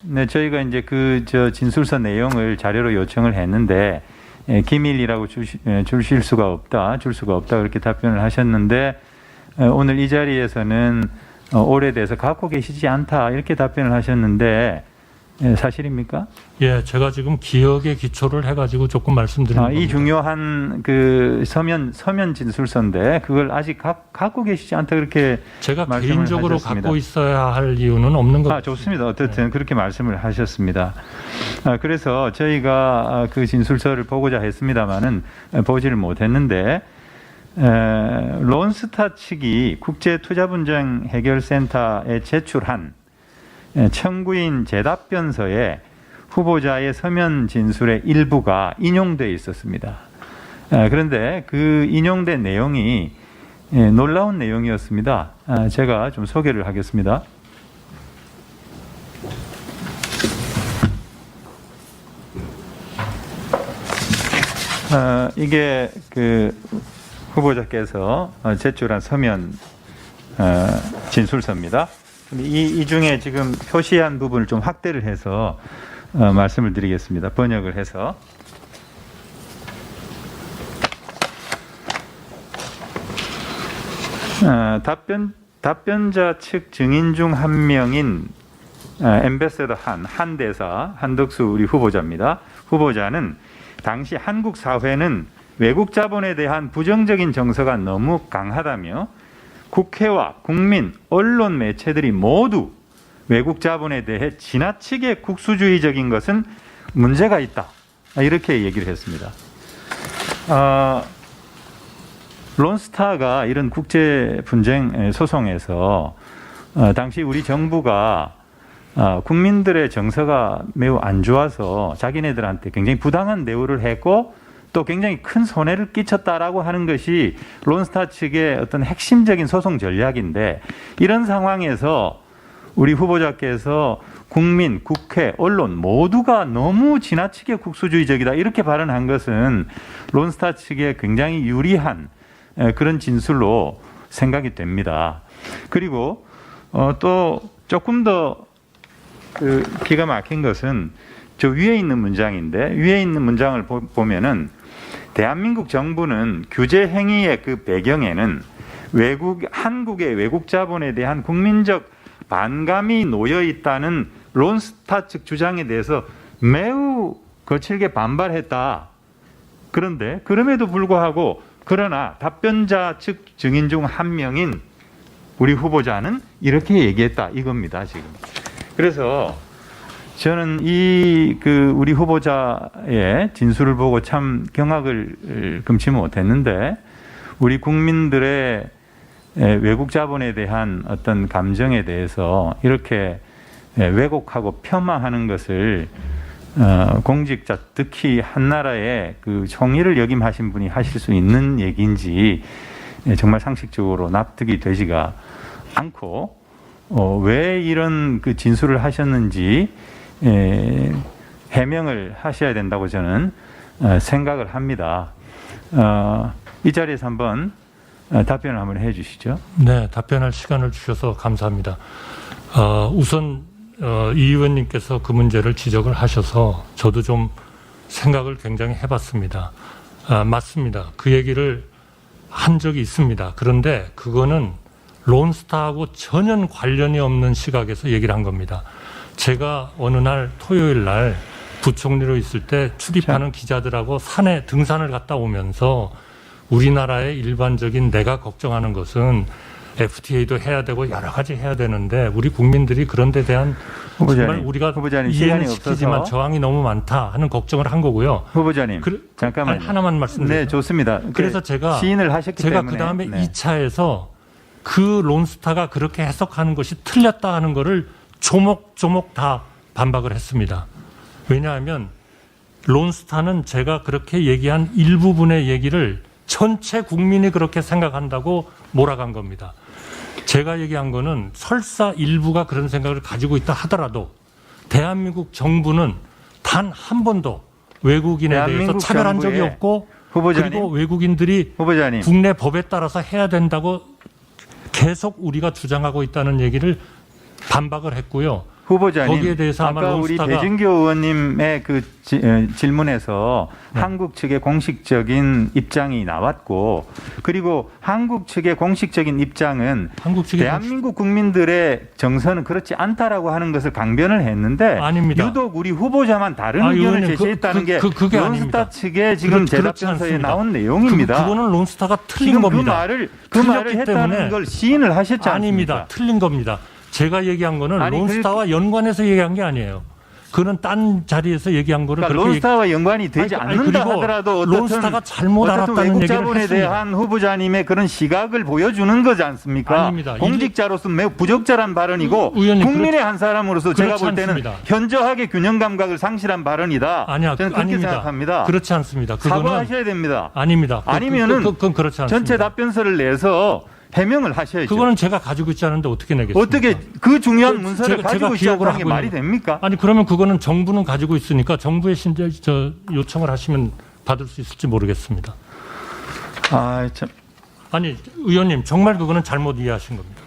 네, 저희가 이제 진술서 내용을 자료로 요청을 했는데 기밀이라고 줄 수가 없다 그렇게 답변을 하셨는데 오늘 이 자리에서는 오래돼서 갖고 계시지 않다 이렇게 답변을 하셨는데 사실입니까? 예, 제가 지금 기억에 기초를 해가지고 조금 말씀드리는 겁니다. 이 중요한 서면 진술서인데 그걸 아직 갖고 계시지 않다 그렇게 제가 말씀을 개인적으로 하셨습니다. 갖고 있어야 할 이유는 없는 것 같습니다. 좋습니다. 어쨌든 그렇게 말씀을 하셨습니다. 그래서 저희가 그 진술서를 보고자 했습니다마는 보지를 못했는데 론스타 측이 국제투자분쟁해결센터에 제출한 청구인 재답변서에 후보자의 서면 진술의 일부가 인용되어 있었습니다. 그런데 그 인용된 내용이 놀라운 내용이었습니다. 제가 좀 소개를 하겠습니다. 이게 그 후보자께서 제출한 서면 진술서입니다. 이 중에 지금 표시한 부분을 좀 확대를 해서 말씀을 드리겠습니다. 번역을 해서. 답변자 측 증인 중 한 명인 엠베서더 한 대사 한덕수 우리 후보자입니다. 후보자는 당시 한국 사회는 외국 자본에 대한 부정적인 정서가 너무 강하다며 국회와 국민, 언론 매체들이 모두 외국 자본에 대해 지나치게 국수주의적인 것은 문제가 있다. 이렇게 얘기를 했습니다. 론스타가 이런 국제 분쟁 소송에서 당시 우리 정부가 국민들의 정서가 매우 안 좋아서 자기네들한테 굉장히 부당한 대우를 했고 또 굉장히 큰 손해를 끼쳤다라고 하는 것이 론스타 측의 어떤 핵심적인 소송 전략인데 이런 상황에서 우리 후보자께서 국민, 국회, 언론 모두가 너무 지나치게 국수주의적이다 이렇게 발언한 것은 론스타 측에 굉장히 유리한 그런 진술로 생각이 됩니다. 그리고 또 조금 더 기가 막힌 것은 저 위에 있는 문장인데 위에 있는 문장을 보면은 대한민국 정부는 규제 행위의 그 배경에는 한국의 외국 자본에 대한 국민적 반감이 놓여 있다는 론스타 측 주장에 대해서 매우 거칠게 반발했다. 그런데 그럼에도 불구하고 그러나 답변자 측 증인 중 한 명인 우리 후보자는 이렇게 얘기했다 이겁니다 지금. 그래서 저는 우리 후보자의 진술을 보고 참 경악을 금치 못했는데 우리 국민들의 외국 자본에 대한 어떤 감정에 대해서 이렇게 왜곡하고 폄하하는 것을 공직자 특히 한 나라의 그 총리를 역임하신 분이 하실 수 있는 얘기인지 정말 상식적으로 납득이 되지가 않고 왜 이런 그 진술을 하셨는지 해명을 하셔야 된다고 저는 생각을 합니다. 이 자리에서 한번 답변을 한번 해 주시죠. 네, 답변할 시간을 주셔서 감사합니다. 우선 이 의원님께서 그 문제를 지적을 하셔서 저도 좀 생각을 굉장히 해봤습니다. 맞습니다. 그 얘기를 한 적이 있습니다. 그런데 그거는 론스타하고 전혀 관련이 없는 시각에서 얘기를 한 겁니다. 제가 어느 날 토요일 날 부총리로 있을 때 출입하는 기자들하고 산에 등산을 갔다 오면서 우리나라의 일반적인 내가 걱정하는 것은 FTA도 해야 되고 여러 가지 해야 되는데 우리 국민들이 그런 데 대한 정말 우리가 이해는 시키지만 저항이 너무 많다 하는 걱정을 한 거고요. 후보자님 잠깐만요. 하나만 말씀드릴게요. 네, 좋습니다. 그래서 제가 시인을 하셨기 때문에 그 다음에 2차에서 그 론스타가 그렇게 해석하는 것이 틀렸다 하는 거를 조목조목 다 반박을 했습니다. 왜냐하면 론스타는 제가 그렇게 얘기한 일부분의 얘기를 전체 국민이 그렇게 생각한다고 몰아간 겁니다. 제가 얘기한 거는 설사 일부가 그런 생각을 가지고 있다 하더라도 대한민국 정부는 단 한 번도 외국인에 대해서 차별한 적이 없고 그리고 외국인들이 국내 법에 따라서 해야 된다고 계속 우리가 주장하고 있다는 얘기를 반박을 했고요. 후보자님, 거기에 대해서 아마 아까 우리 론스타가- 배진교 의원님의 그 질문에서 네. 한국 측의 공식적인 입장이 나왔고, 그리고 한국 측의 공식적인 입장은 한국 측의 대한민국 국민들의 정서는 그렇지 않다라고 하는 것을 강변을 했는데, 아닙니다. 유독 우리 후보자만 다른 아, 의견을 의원님, 제시했다는 게 그게 론스타 아닙니다. 측의 지금 그렇지 대답변서에 않습니다. 나온 내용입니다. 그거는 론스타가 틀린 지금 겁니다. 그 말을 틀렸기 했다는 때문에 걸 시인을 하셨지 않습니까? 아닙니다. 틀린 겁니다. 제가 얘기한 거는 아니, 론스타와 연관해서 얘기한 게 아니에요. 그는 딴 자리에서 얘기한 거를 그러니까 그렇게 론스타와 연관이 되지 아니, 않는다 그리고 하더라도 어떻든 론스타가 잘못 어쨌든 알았다는 외국 얘기를 자본에 했습니다. 대한 후보자님의 그런 시각을 보여주는 거지 않습니까? 아닙니다. 공직자로서 매우 부적절한 발언이고 의원님, 국민의 한 사람으로서 제가 그렇지 볼 때는 않습니다. 현저하게 균형 감각을 상실한 발언이다. 아니야, 저는 그렇게 아닙니다. 생각합니다. 그렇지 않습니다. 그거는 사과하셔야 됩니다. 아닙니다. 아니면은 그건 그렇지 않습니다. 전체 답변서를 내서 해명을 하셔야죠. 그거는 제가 가지고 있지 않은데 어떻게 내겠습니까? 어떻게 그 중요한 문서를 제가 가지고 있지 기억을 않다는 게 하고 말이 있는 됩니까? 아니 그러면 그거는 정부는 가지고 있으니까 정부의 요청을 하시면 받을 수 있을지 모르겠습니다. 아, 참. 아니 의원님 정말 그거는 잘못 이해하신 겁니다.